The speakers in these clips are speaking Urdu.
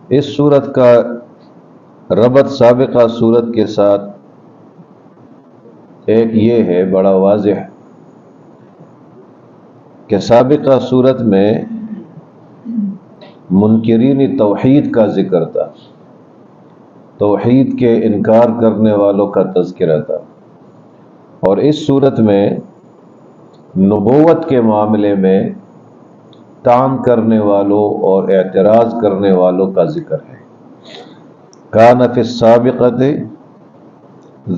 اس صورت کا ربط سابقہ صورت کے ساتھ ایک یہ ہے بڑا واضح کہ سابقہ صورت میں منکرین توحید کا ذکر تھا، توحید کے انکار کرنے والوں کا تذکرہ تھا، اور اس صورت میں نبوت کے معاملے میں طعن کرنے والوں اور اعتراض کرنے والوں کا ذکر ہے۔ کان فی السابقۃ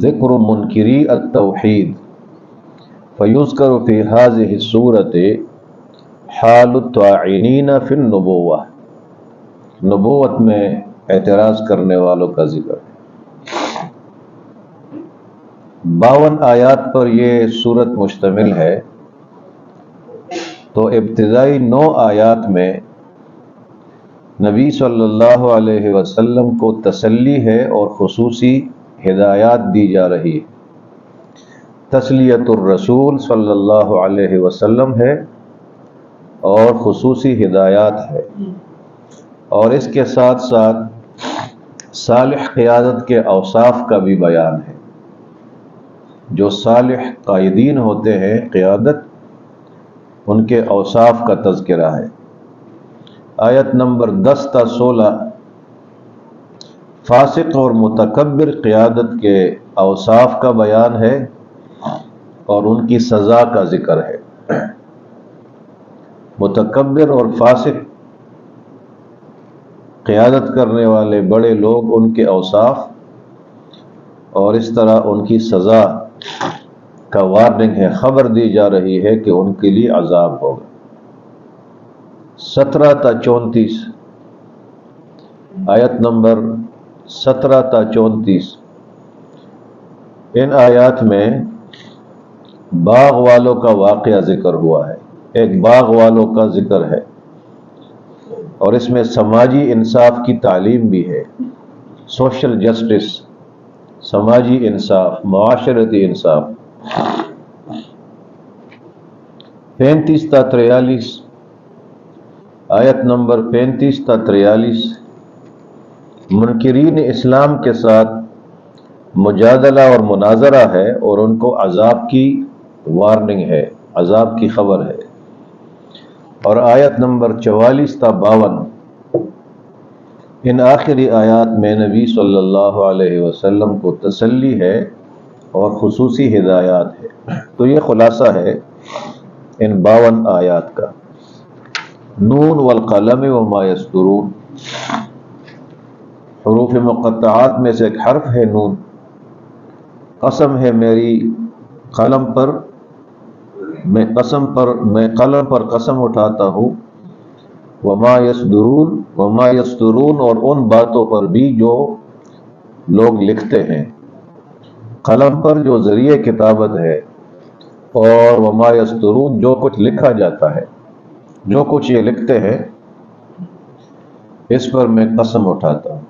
ذکر منکری التوحید فیذکر فی ہذہ الصورۃ حال الطاعنین فی النبوہ، نبوت میں اعتراض کرنے والوں کا ذکر ہے۔ 52 آیات پر یہ صورت مشتمل ہے، تو ابتدائی 9 آیات میں نبی صلی اللہ علیہ وسلم کو تسلی ہے اور خصوصی ہدایات دی جا رہی ہے۔ تسلیت الرسول صلی اللہ علیہ وسلم ہے اور خصوصی ہدایات ہے، اور اس کے ساتھ ساتھ صالح قیادت کے اوصاف کا بھی بیان ہے۔ جو صالح قائدین ہوتے ہیں قیادت، ان کے اوصاف کا تذکرہ ہے۔ آیت نمبر 10 تا 16 فاسق اور متکبر قیادت کے اوصاف کا بیان ہے اور ان کی سزا کا ذکر ہے۔ متکبر اور فاسق قیادت کرنے والے بڑے لوگ، ان کے اوصاف اور اس طرح ان کی سزا کا وارننگ ہے، خبر دی جا رہی ہے کہ ان کے لیے عذاب ہوگا۔ 17 تا 34 آیت نمبر 17 تا 34 ان آیات میں باغ والوں کا واقعہ ذکر ہوا ہے، ایک باغ والوں کا ذکر ہے، اور اس میں سماجی انصاف کی تعلیم بھی ہے، سوشل جسٹس، سماجی انصاف، معاشرتی انصاف۔ 35 تا 43 آیت نمبر 35 تا 43 منکرین اسلام کے ساتھ مجادلہ اور مناظرہ ہے، اور ان کو عذاب کی وارننگ ہے، عذاب کی خبر ہے۔ اور آیت نمبر 44 تا 52 ان آخری آیات میں نبی صلی اللہ علیہ وسلم کو تسلی ہے اور خصوصی ہدایات ہے۔ تو یہ خلاصہ ہے ان 52 آیات کا۔ نون والقلم وما یسطرون، حروف مقطعات میں سے ایک حرف ہے نون۔ قسم ہے میری قلم پر، میں قلم پر قسم اٹھاتا ہوں، وما یسطرون اور ان باتوں پر بھی جو لوگ لکھتے ہیں، قلم پر جو ذریعہ کتابت ہے، اور وما یسطرون جو کچھ لکھا جاتا ہے، جو کچھ یہ لکھتے ہیں اس پر میں قسم اٹھاتا ہوں۔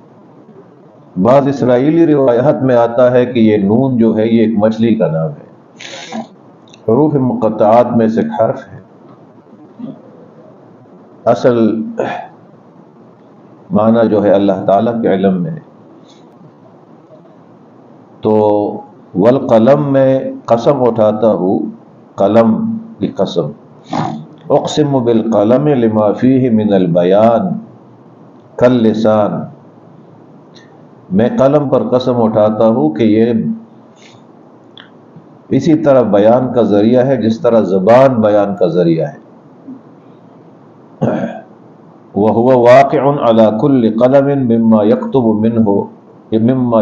بعض اسرائیلی روایات میں آتا ہے کہ یہ نون جو ہے یہ ایک مچھلی کا نام ہے، حروف مقطعات میں سے ایک حرف ہے۔ اصل معنی جو ہے اللہ تعالیٰ کے علم میں ہے۔ تو والقلم میں قسم اٹھاتا ہوں، قلم کی قسم، اقسم بالقلم لما فیہ من البیان کاللسان، میں قلم پر قسم اٹھاتا ہوں کہ یہ اسی طرح بیان کا ذریعہ ہے جس طرح زبان بیان کا ذریعہ ہے۔ وَهُوَ وَاقِعٌ عَلَى كُلِّ قَلَمٍ مِمَّا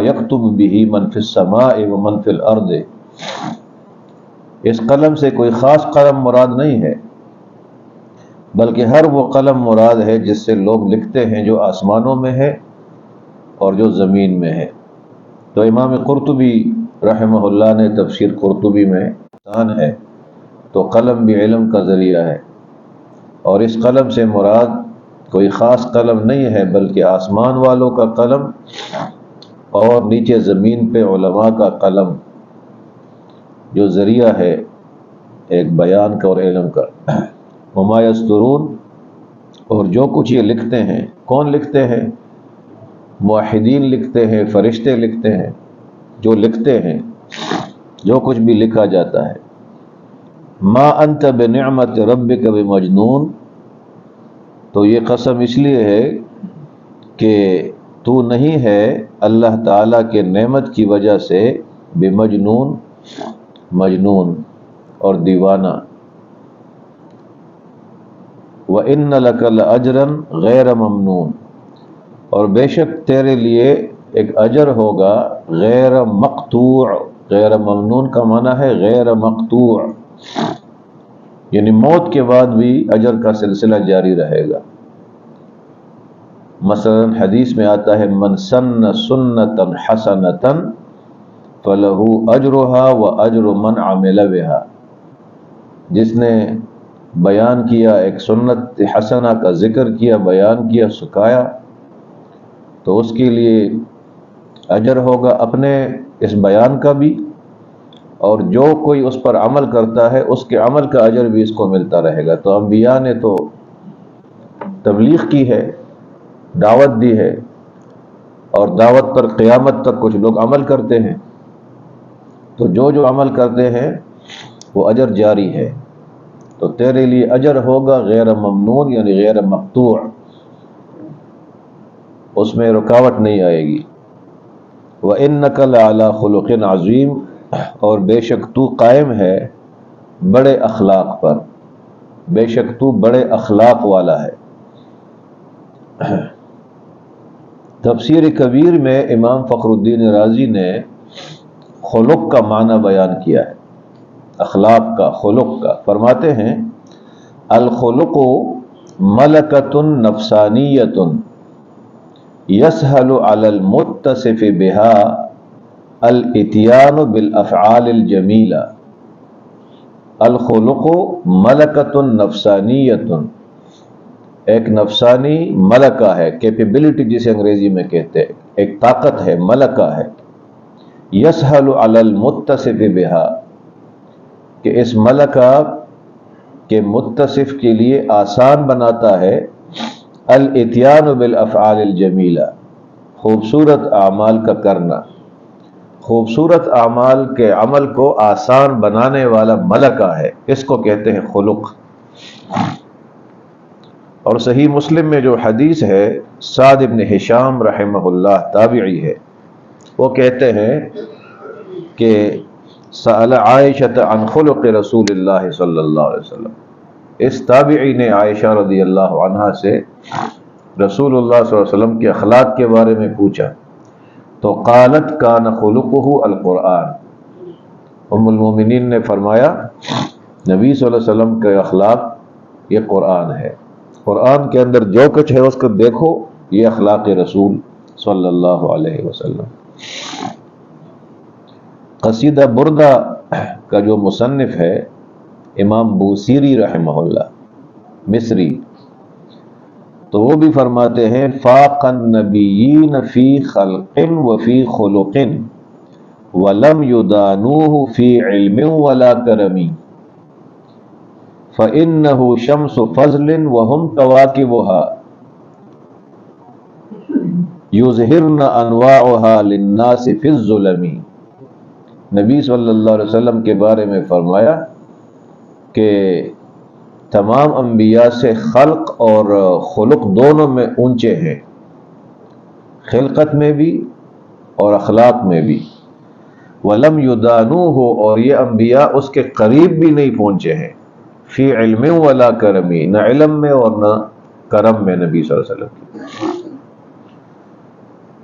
يَكْتُبُ بِهِ مَنْ فِي السَّمَاءِ وَمَنْ فِي الْأَرْضِ، اس قلم سے کوئی خاص قلم مراد نہیں ہے، بلکہ ہر وہ قلم مراد ہے جس سے لوگ لکھتے ہیں جو آسمانوں میں ہے اور جو زمین میں ہے۔ تو امام قرطبی رحمہ اللہ نے تفسیر قرطبی میں انسان ہے، تو قلم بھی علم کا ذریعہ ہے، اور اس قلم سے مراد کوئی خاص قلم نہیں ہے بلکہ آسمان والوں کا قلم اور نیچے زمین پہ علماء کا قلم، جو ذریعہ ہے ایک بیان کا اور علم کا۔ وما یسطرون، اور جو کچھ یہ لکھتے ہیں، کون لکھتے ہیں؟ موحدین لکھتے ہیں، فرشتے لکھتے ہیں، جو لکھتے ہیں، جو کچھ بھی لکھا جاتا ہے. ما انت بنعمت ربک بمجنون، تو یہ قسم اس لیے ہے کہ تو نہیں ہے اللہ تعالیٰ کے نعمت کی وجہ سے بمجنون، مجنون اور دیوانہ. وَإِنَّ لَكَ لَأَجْرًا غَيْرَ مَمْنُونَ، اور بے شک تیرے لیے ایک اجر ہوگا غیر مقطوع. غیر ممنون کا معنی ہے غیر مقطوع، یعنی موت کے بعد بھی اجر کا سلسلہ جاری رہے گا. مثلا حدیث میں آتا ہے من سن سنتا حسنتا فلہ اجرہا واجر من عمل بہا، جس نے بیان کیا، ایک سنت حسنہ کا ذکر کیا، بیان کیا، سکھایا، تو اس کے لیے اجر ہوگا اپنے اس بیان کا بھی، اور جو کوئی اس پر عمل کرتا ہے اس کے عمل کا اجر بھی اس کو ملتا رہے گا. تو انبیاء نے تو تبلیغ کی ہے، دعوت دی ہے، اور دعوت پر قیامت تک کچھ لوگ عمل کرتے ہیں، تو جو عمل کرتے ہیں وہ اجر جاری ہے. تو تیرے لیے اجر ہوگا غیر ممنون، یعنی غیر مقطوع، اس میں رکاوٹ نہیں آئے گی. وَإِنَّكَ لَعَلَىٰ خُلُقٍ عَظِيمٍ، اور بے شک تو قائم ہے بڑے اخلاق پر، بے شک تو بڑے اخلاق والا ہے. تفسیر کبیر میں امام فخر الدین رازی نے خلق کا معنی بیان کیا ہے، اخلاق کا، خلق کا. فرماتے ہیں الخلق ملکۃ نفسانیۃ یسہل علی المتصف بها الاتیان بالافعال الجمیلہ. الخلق ملکۃ نفسانیۃ، ایک نفسانی ملکہ ہے، کیپیبلٹی جسے انگریزی میں کہتے ہیں، ایک طاقت ہے، ملکہ ہے. یسہل علی المتصف بها، کہ اس ملکہ کے متصف کے لیے آسان بناتا ہے الاتیان بالافعال الجمیلہ، خوبصورت اعمال کا کرنا. خوبصورت اعمال کے عمل کو آسان بنانے والا ملکہ ہے، اس کو کہتے ہیں خلق. اور صحیح مسلم میں جو حدیث ہے، سعد بن ہشام رحمہ اللہ تابعی ہے، وہ کہتے ہیں کہ سأل عائشہ عن خلق رسول اللہ صلی اللہ علیہ وسلم، اس تابعی نے عائشہ رضی اللہ عنہا سے رسول اللہ صلی اللہ علیہ وسلم کے اخلاق کے بارے میں پوچھا، تو قالت کان خلقہ القرآن. ام المومنین نے فرمایا نبی صلی اللہ علیہ وسلم کے اخلاق یہ قرآن ہے، قرآن کے اندر جو کچھ ہے اس کو دیکھو، یہ اخلاق رسول صلی اللہ علیہ وسلم. قصیدہ بردہ کا جو مصنف ہے امام بوسیری رحمہ اللہ، مصری، تو وہ بھی فرماتے ہیں فاق النبیین فی خلق وفی خلق ولم یدانوہ فی علم ولا کرم فإنہ شمس فضل وہم کواکبها یظہرن انواعها للناس فی الظلم. نبی صلی اللہ علیہ وسلم کے بارے میں فرمایا کہ تمام انبیاء سے خلق اور خلق دونوں میں اونچے ہیں، خلقت میں بھی اور اخلاق میں بھی. وَلَمْ يُدَانُوهُ، اور یہ انبیاء اس کے قریب بھی نہیں پہنچے ہیں، فی علم ولا کرمی، نہ علم میں اور نہ کرم میں نبی صلی اللہ علیہ وسلم کی.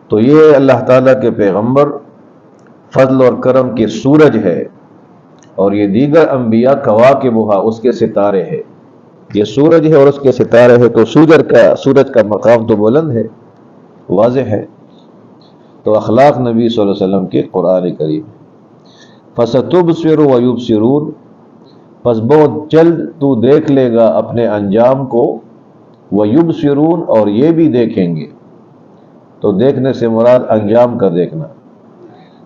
تو یہ اللہ تعالیٰ کے پیغمبر فضل اور کرم کے سورج ہے، اور یہ دیگر انبیاء کواکبها، اس کے ستارے ہیں. یہ سورج ہے اور اس کے ستارے ہیں، تو سورج کا مقام تو بلند ہے، واضح ہے. تو اخلاق نبی صلی اللہ علیہ وسلم کے قرآن کریم. فَسَتُبْصِرُ وَيُبْصِرُونَ، پس بہت جلد تو دیکھ لے گا اپنے انجام کو، وَيُبْصِرُونَ، اور یہ بھی دیکھیں گے. تو دیکھنے سے مراد انجام کا دیکھنا.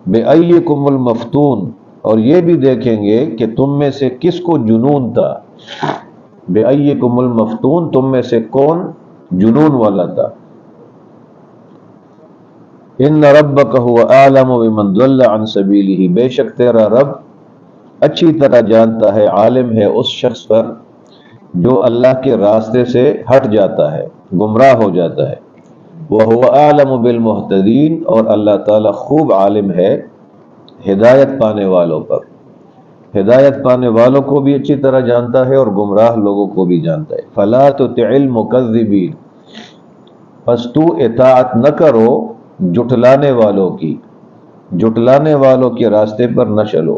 بِأَيِّكُمُ الْمَفْتُونَ، اور یہ بھی دیکھیں گے کہ تم میں سے کس کو جنون تھا. بِأَيِّكُمُ الْمَفْتُونَ، تم میں سے کون جنون والا تھا. ان ربک هو اعلم بمن ضل عن سبیلہ، بے شک تیرا رب اچھی طرح جانتا ہے، عالم ہے اس شخص پر جو اللہ کے راستے سے ہٹ جاتا ہے، گمراہ ہو جاتا ہے۔ وَهُوَ أَعْلَمُ بِالْمُهْتَدِينَ، اور اللہ تعالیٰ خوب عالم ہے ہدایت پانے والوں پر، ہدایت پانے والوں کو بھی اچھی طرح جانتا ہے اور گمراہ لوگوں کو بھی جانتا ہے۔ فَلَا تُطِعِ الْمُكَذِّبِينَ، پس تو اطاعت نہ کرو جھٹلانے والوں کی، جھٹلانے والوں کے راستے پر نہ چلو۔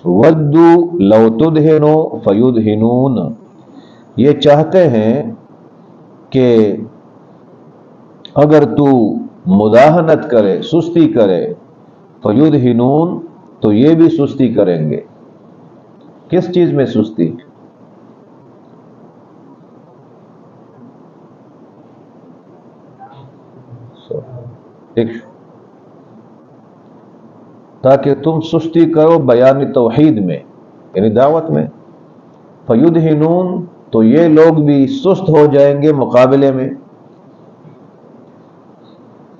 وَدُّوا لَوْ تُدْهِنُ فَيُدْهِنُونَ، یہ چاہتے ہیں کہ اگر تو مداہنت کرے، سستی کرے، فَيُدْهِنُونَ، تو یہ بھی سستی کریں گے۔ کس چیز میں سستی؟ تاکہ تم سستی کرو بیان توحید میں، یعنی دعوت میں۔ فَيُدْهِنُونَ، تو یہ لوگ بھی سست ہو جائیں گے مقابلے میں۔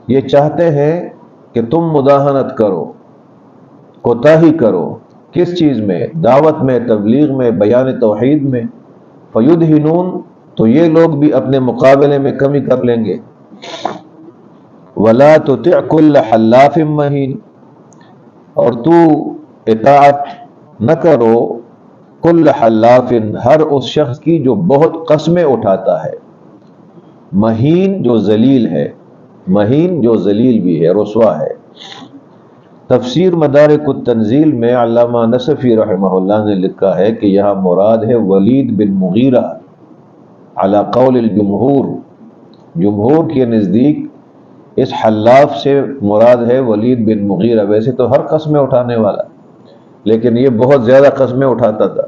یہ چاہتے ہیں کہ تم مداہنت کرو، کوتاہی کرو، کس چیز میں؟ دعوت میں، تبلیغ میں، بیان توحید میں۔ فَيُدْهِنُونَ، تو یہ لوگ بھی اپنے مقابلے میں کمی کر لیں گے۔ وَلَا تُطِعْ كُلَّ حَلَّافٍ مَّهِينٍ، اور تو اطاعت نہ کرو کل حلاف، ہر اس شخص کی جو بہت قسمیں اٹھاتا ہے، مہین جو ذلیل ہے، مہین جو ذلیل بھی ہے، رسوا ہے۔ تفسیر مدارک التنزیل میں علامہ نصفی رحمہ اللہ نے لکھا ہے کہ یہاں مراد ہے ولید بن مغیرہ، علی قول الجمہور، جمہور کے نزدیک اس حلاف سے مراد ہے ولید بن مغیرہ۔ ویسے تو ہر قسمیں اٹھانے والا، لیکن یہ بہت زیادہ قسمیں اٹھاتا تھا۔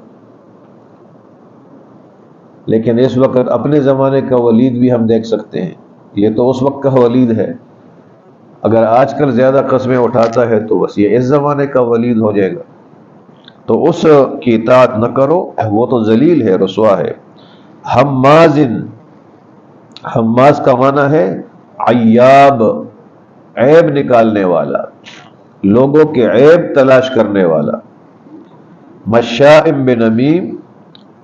لیکن اس وقت اپنے زمانے کا ولید بھی ہم دیکھ سکتے ہیں، یہ تو اس وقت کا ولید ہے۔ اگر آج کل زیادہ قسمیں اٹھاتا ہے تو بس یہ اس زمانے کا ولید ہو جائے گا۔ تو اس کی اطاعت نہ کرو، وہ تو ذلیل ہے، رسوا ہے۔ حماز، حماز کا معنی ہے عیاب، عیب نکالنے والا، لوگوں کے عیب تلاش کرنے والا۔ مشاء بنمیم،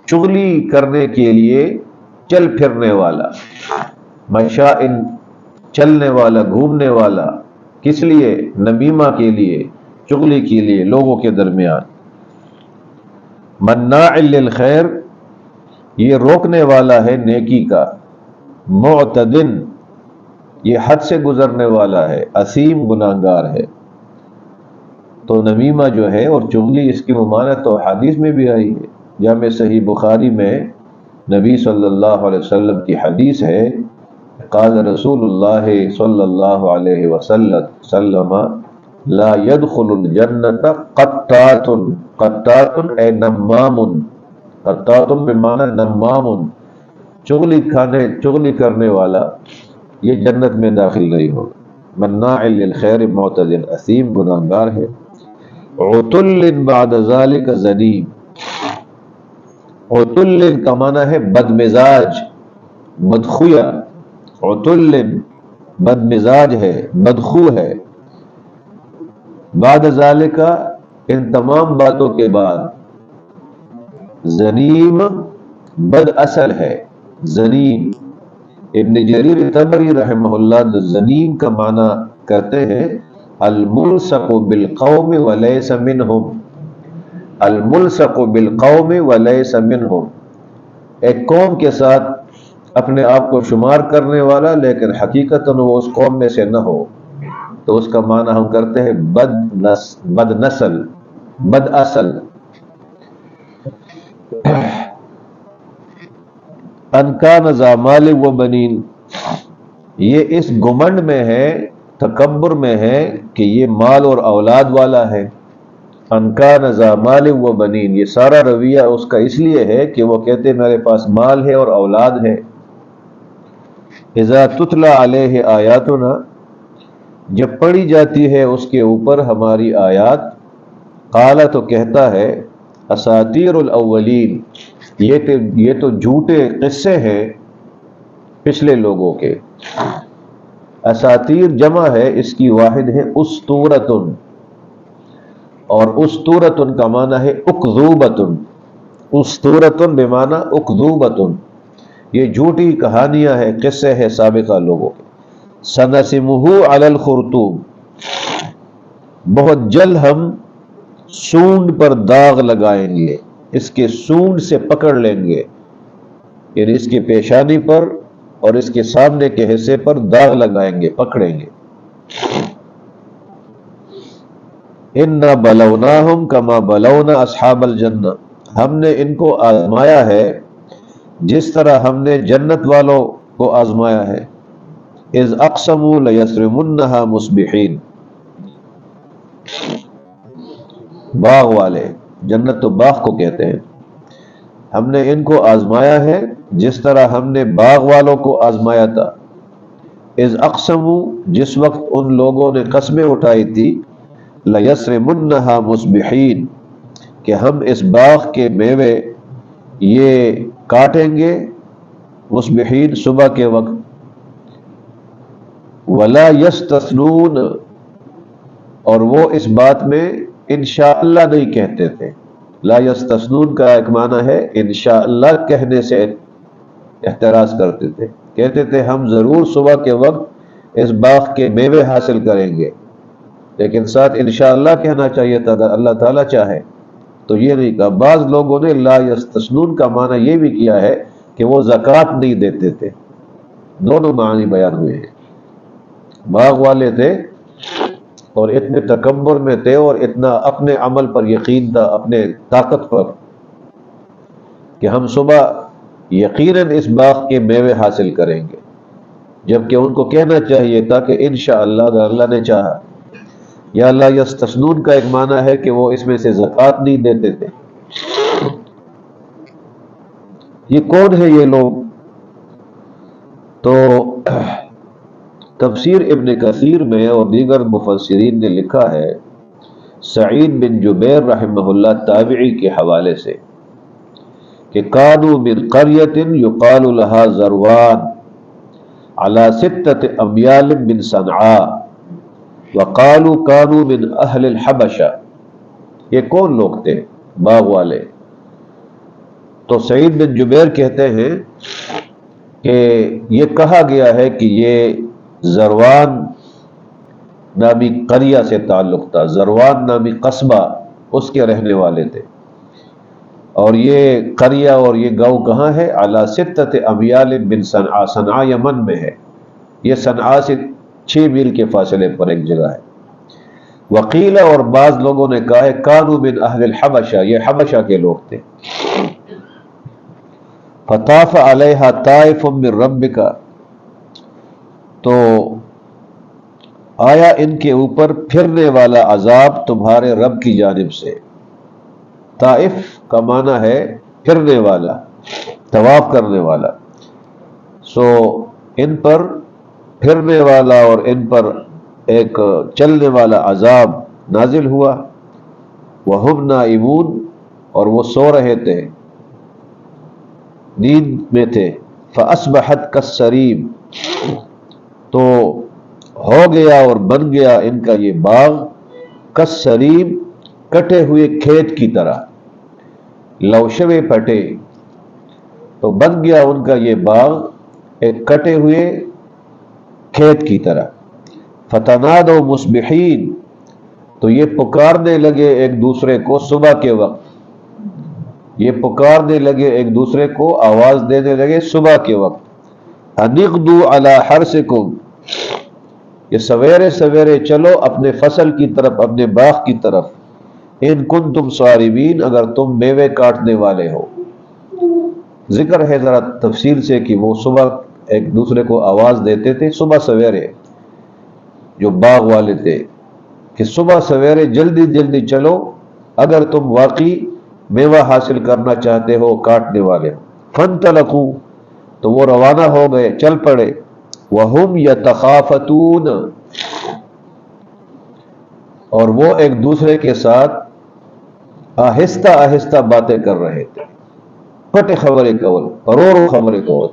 چغلی کرنے کے لیے چل پھرنے والا۔ مشاء، چلنے والا، گھومنے والا، کس لیے؟ نمیمہ کے لیے، چغلی کے لیے لوگوں کے درمیان۔ مناع للخیر، یہ روکنے والا ہے نیکی کا۔ معتدن، یہ حد سے گزرنے والا ہے، اثیم، گناہگار ہے۔ تو نمیمہ جو ہے اور چغلی، اس کی ممانعت تو حدیث میں بھی آئی ہے۔ جامع صحیح بخاری میں نبی صلی اللہ علیہ وسلم کی حدیث ہے، قال رسول اللہ صلی اللہ علیہ وسلم لا يدخل الجنت قطات، قطات اے نمام، قطات بمعنی نمام، چغلی کرنے والا، یہ جنت میں داخل نہیں ہوگا۔ مناع للخیر معتد اثیم، گناہگار ہے۔ عتل بعد ذلک زنیم، عتل کا معنی ہے بد مزاج، بدخویا۔ عتل بد مزاج ہے، بدخو ہے۔ بعد ذالک، ان تمام باتوں کے بعد، زنیم بد اصل ہے، زنیم۔ ابن جریر طبری رحمہ اللہ زنیم کا معنی کرتے ہیں الملصق بالقوم وليس منهم، الملصق بالقوم وليس منهم، ایک قوم کے ساتھ اپنے آپ کو شمار کرنے والا لیکن حقیقتاً وہ اس قوم میں سے نہ ہو، تو اس کا معنی ہم کرتے ہیں بد نسل، بد اصل۔ ان کان ذا مال و بنین، یہ اس گمنڈ میں ہے، تکبر میں ہے کہ یہ مال اور اولاد والا ہے۔ ان کان ذا مال و بنین، یہ سارا رویہ اس کا اس لیے ہے کہ وہ کہتے میرے پاس مال ہے اور اولاد ہے۔ اذا تتلی علیہ آیاتنا، جب پڑھی جاتی ہے اس کے اوپر ہماری آیات، قال، تو کہتا ہے اساطیر الاولین، یہ تو جھوٹے قصے ہیں پچھلے لوگوں کے۔ اساطیر جمع ہے، اس کی واحد ہے اسطورتن، اور اسطورتن کا معنی ہے اکذوبتن، اسطورتن بمعنی اکذوبتن، یہ جھوٹی کہانیاں ہیں، قصے ہیں سابقہ لوگوں کے۔ سنسمہ علی الخرطوم، بہت جلد ہم سونڈ پر داغ لگائیں گے، اس کے سونڈ سے پکڑ لیں گے، یعنی اس کی پیشانی پر اور اس کے سامنے کے حصے پر داغ لگائیں گے، پکڑیں گے۔ اِنَّا بَلَوْنَاهُمْ كَمَا بَلَوْنَا أَصْحَابَ الْجَنَّةِ، ہم نے ان کو آزمایا ہے جس طرح ہم نے جنت والوں کو آزمایا ہے۔ اِذْ أَقْسَمُوا لَيَصْرِمُنَّهَا مُصْبِحِينَ، باغ والے، جنت تو باغ کو کہتے ہیں، ہم نے ان کو آزمایا ہے جس طرح ہم نے باغ والوں کو آزمایا تھا۔ اِذْ أَقْسَمُوا، جس وقت ان لوگوں نے قسمیں اٹھائی تھی، لَيَصْرِمُنَّهَا مُصْبِحِينَ، کہ ہم اس باغ کے میوے یہ کاٹیں گے مصبحین، صبح کے وقت۔ وَلَا يَسْتَثْنُونَ، اور وہ اس بات میں انشاءاللہ نہیں کہتے تھے۔ لا یستثنون کا ایک معنی ہے انشاءاللہ کہنے سے احتراز کرتے تھے، کہتے تھے ہم ضرور صبح کے وقت اس باغ کے میوے حاصل کریں گے، لیکن ساتھ انشاءاللہ کہنا چاہیے تھا اگر اللہ تعالیٰ چاہے، تو یہ نہیں کہا۔ بعض لوگوں نے لا یستثنون کا معنی یہ بھی کیا ہے کہ وہ زکوٰۃ نہیں دیتے تھے، دونوں معنی بیان ہوئے ہیں۔ باغ والے تھے اور اتنے تکبر میں تھے اور اتنا اپنے عمل پر یقین تھا، اپنے طاقت پر، کہ ہم صبح یقیناً اس باغ کے میوے حاصل کریں گے، جبکہ ان کو کہنا چاہیے تھا کہ انشاءاللہ اگر اللہ نے چاہا۔ یا لا یستثنون کا ایک معنی ہے کہ وہ اس میں سے زکوٰۃ نہیں دیتے تھے۔ یہ کون ہے یہ لوگ؟ تو تفسیر ابن کثیر میں اور دیگر مفسرین نے لکھا ہے، سعید بن جبیر رحمہ اللہ تابعی کے حوالے سے، کہ کانوا من قریۃ یقال لها ذروان علی 6 امیال من صنعاء وقالوا کانوا من اہل الحبشہ۔ یہ کون لوگ تھے؟ باغ والے۔ تو سعید بن جبیر کہتے ہیں کہ یہ کہا گیا ہے کہ یہ ذروان نامی قریہ سے تعلق تھا، ذروان نامی قصبہ اس کے رہنے والے تھے، اور یہ قریہ اور یہ گاؤں کہاں ہے؟ علی 6 امیال من صنعاء، صنعاء یمن میں ہے، یہ صنعاء سے 6 میل کے فاصلے پر ایک جگہ ہے۔ وقیل، اور بعض لوگوں نے کہا ہے کانوا من اہل الحبشہ، یہ حبشہ کے لوگ تھے۔ فطاف علیہا طائف من ربک، تو آیا ان کے اوپر پھرنے والا عذاب تمہارے رب کی جانب سے۔ طائف کا معنی ہے پھرنے والا، طواف کرنے والا، سو ان پر پھرنے والا اور ان پر ایک چلنے والا عذاب نازل ہوا۔ وَهُمْ نَائِمُونَ، اور وہ سو رہے تھے، نیند میں تھے۔ فَأَصْبَحَتْ كَالصَّرِيمِ، تو ہو گیا اور بن گیا ان کا یہ باغ کالصریم، کٹے ہوئے کھیت کی طرح، لوشوے پٹے، تو بن گیا ان کا یہ باغ ایک کٹے ہوئے کھیت کی طرح۔ فتنادوا مصبحین، تو یہ پکارنے لگے ایک دوسرے کو صبح کے وقت، یہ پکارنے لگے ایک دوسرے کو، آواز دینے لگے صبح کے وقت، ان اغدوا علی حرثکم، یہ سویرے سویرے چلو اپنے فصل کی طرف، اپنے باغ کی طرف، ان کنتم صارمین، اگر تم میوے کاٹنے والے ہو۔ ذکر ہے ذرا تفصیل سے کہ وہ صبح ایک دوسرے کو آواز دیتے تھے صبح سویرے، جو باغ والے تھے، کہ صبح سویرے جلدی جلدی چلو اگر تم واقعی میوہ حاصل کرنا چاہتے ہو، کاٹنے والے ہو۔ فانطلقوا، تو وہ روانہ ہو گئے، چل پڑے۔ وہم یتخافتون، اور وہ ایک دوسرے کے ساتھ آہستہ آہستہ باتیں کر رہے تھے، پٹے خبریں کول، پرورو خبریں کول۔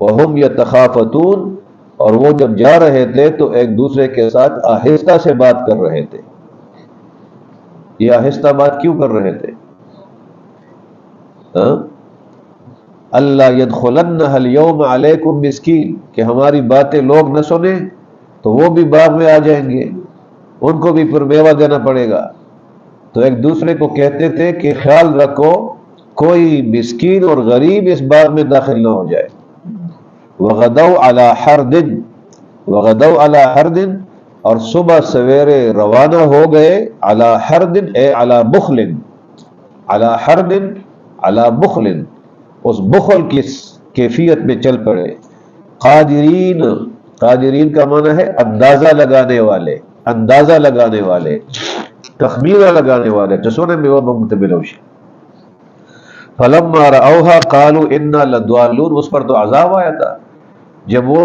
وہم یتخافتون، اور وہ جب جا رہے تھے تو ایک دوسرے کے ساتھ آہستہ سے بات کر رہے تھے. یہ آہستہ بات کیوں کر رہے تھے؟ اللہ یدخلنها اليوم علیکم مسکین، کہ ہماری باتیں لوگ نہ سنیں تو وہ بھی باغ میں آ جائیں گے، ان کو بھی پھر میوہ دینا پڑے گا. تو ایک دوسرے کو کہتے تھے کہ خیال رکھو کوئی مسکین اور غریب اس باغ میں داخل نہ ہو جائے. وغدوا علی حرد، وغدوا علی حرد، اور صبح سویرے روانہ ہو گئے، علی حرد اے علی بخل، علی حرد علی بخل، اس بخل کی کیفیت میں چل پڑے. قادرین، قادرین کا معنی ہے اندازہ لگانے والے، اندازہ لگانے والے، تخمینہ لگانے والے، جسونے میں وہ متبلوش. فلما رأوها قالوا انا لضالون، اس پر تو عذاب آیا تھا. جب وہ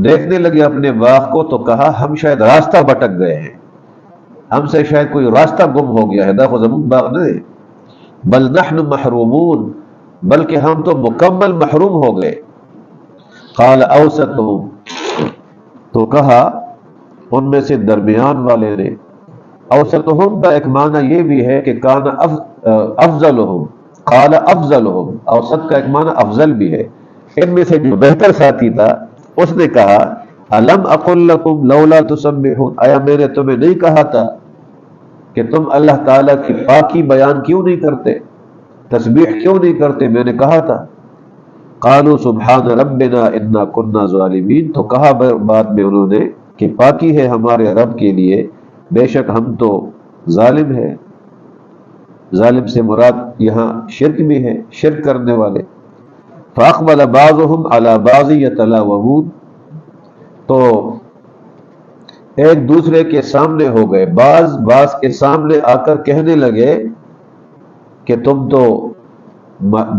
دیکھنے لگے اپنے باغ کو تو کہا ہم شاید راستہ بھٹک گئے ہیں، ہم سے شاید کوئی راستہ گم ہو گیا ہے. دیکھو زمین باغ نہیں، بل نحن محرومون، بلکہ ہم تو مکمل محروم ہو گئے. قال اوسطهم، تو کہا ان میں سے درمیان والے نے. اوسطهم کا ایک معنی یہ بھی ہے کہ کان افضلهم، قال افضلهم، اوسط کا ایک معنی افضل بھی ہے. ان میں سے جو بہتر ساتھی تھا اس نے کہا الم اقل لکم لولا تسبحون، آیا میں نے تمہیں نہیں کہا تھا کہ تم اللہ تعالیٰ کی پاکی بیان کیوں نہیں کرتے، تسبیح کیوں نہیں کرتے، میں نے کہا تھا. قالوا سبحان ربنا انا كنا ظالمین، تو کہا بعد میں انہوں نے کہ پاکی ہے ہمارے رب کے لیے، بے شک ہم تو ظالم ہیں. ظالم سے مراد یہاں شرک بھی ہے، شرک کرنے والے. فاقبل بعضهم على بعض يتلاومون، تو ایک دوسرے کے سامنے ہو گئے، بعض کے سامنے آ کر کہنے لگے کہ تم تو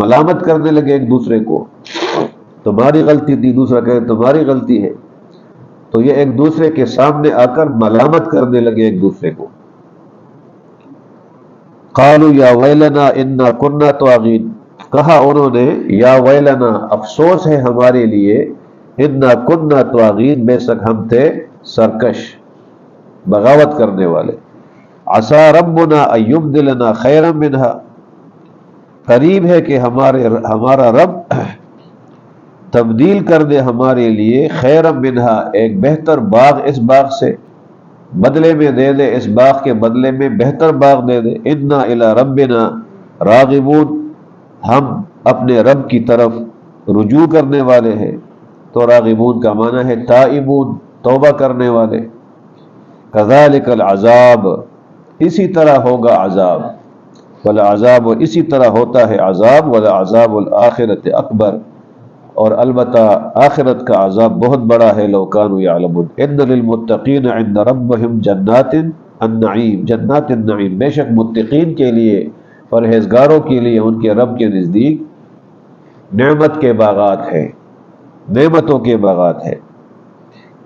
ملامت کرنے لگے ایک دوسرے کو، تمہاری غلطی تھی، دوسرا کہے تمہاری غلطی ہے. تو یہ ایک دوسرے کے سامنے آ کر ملامت کرنے لگے ایک دوسرے کو. قالوا یا ویلنا انا كنا طاغین، کہا انہوں نے یا ویلنا افسوس ہے ہمارے لیے، انا كنا طاغین، بے شک ہم تھے سرکش، بغاوت کرنے والے. عسى ربنا ان يبدلنا خيرا منها، قریب ہے کہ ہمارا رب تبدیل کر دے ہمارے لیے خیرا منہا، ایک بہتر باغ اس باغ سے، بدلے میں دے دے، اس باغ کے بدلے میں بہتر باغ دے دے. انا الی ربنا راغبون، ہم اپنے رب کی طرف رجوع کرنے والے ہیں. تو راغبون کا معنی ہے تائبون، توبہ کرنے والے. کذالک العذاب، اسی طرح ہوگا عذاب. والعذاب، اسی طرح ہوتا ہے عذاب. والعذاب الآخرۃ اکبر، اور البتہ آخرت کا عذاب بہت بڑا ہے. لو کانوا یعلمون. ان للمتقین عند ربهم جنات النعیم، جنات النعیم، بے شک متقین کے لیے، پرہیزگاروں کے لیے ان کے رب کے نزدیک نعمت کے باغات ہیں، نعمتوں کے باغات ہیں.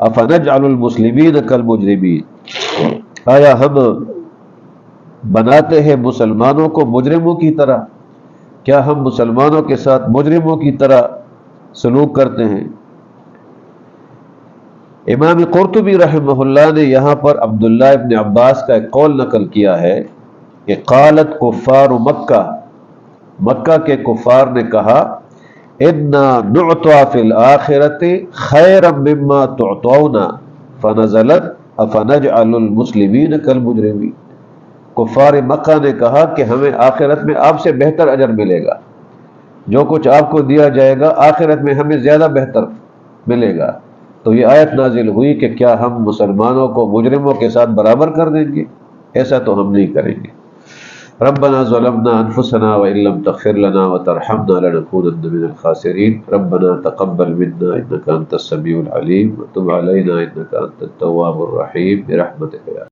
افنجعل المسلمین کالمجرمین، آیا ہم بناتے ہیں مسلمانوں کو مجرموں کی طرح؟ کیا ہم مسلمانوں کے ساتھ مجرموں کی طرح سلوک کرتے ہیں؟ امام قرطبی رحمہ اللہ نے یہاں پر عبداللہ ابن عباس کا ایک قول نقل کیا ہے کہ قالت کفار مکہ، مکہ کے کفار نے کہا انا نعطى فی الآخرۃ خیرا مما تعطون فنزلت افنجعل المسلمین کالمجرمین. کفار مکہ نے کہا کہ ہمیں آخرت میں آپ سے بہتر اجر ملے گا، جو کچھ آپ کو دیا جائے گا آخرت میں ہمیں زیادہ بہتر ملے گا. تو یہ آیت نازل ہوئی کہ کیا ہم مسلمانوں کو مجرموں کے ساتھ برابر کر دیں گے؟ ایسا تو ہم نہیں کریں گے. ربنا ظلمنا انفسنا وان لم تغفر لنا وترحمنا لنكونن من الخاسرین. ربنا تقبل منا انك انت السميع العليم وتب علينا انك انت التواب الرحيم برحمتك يا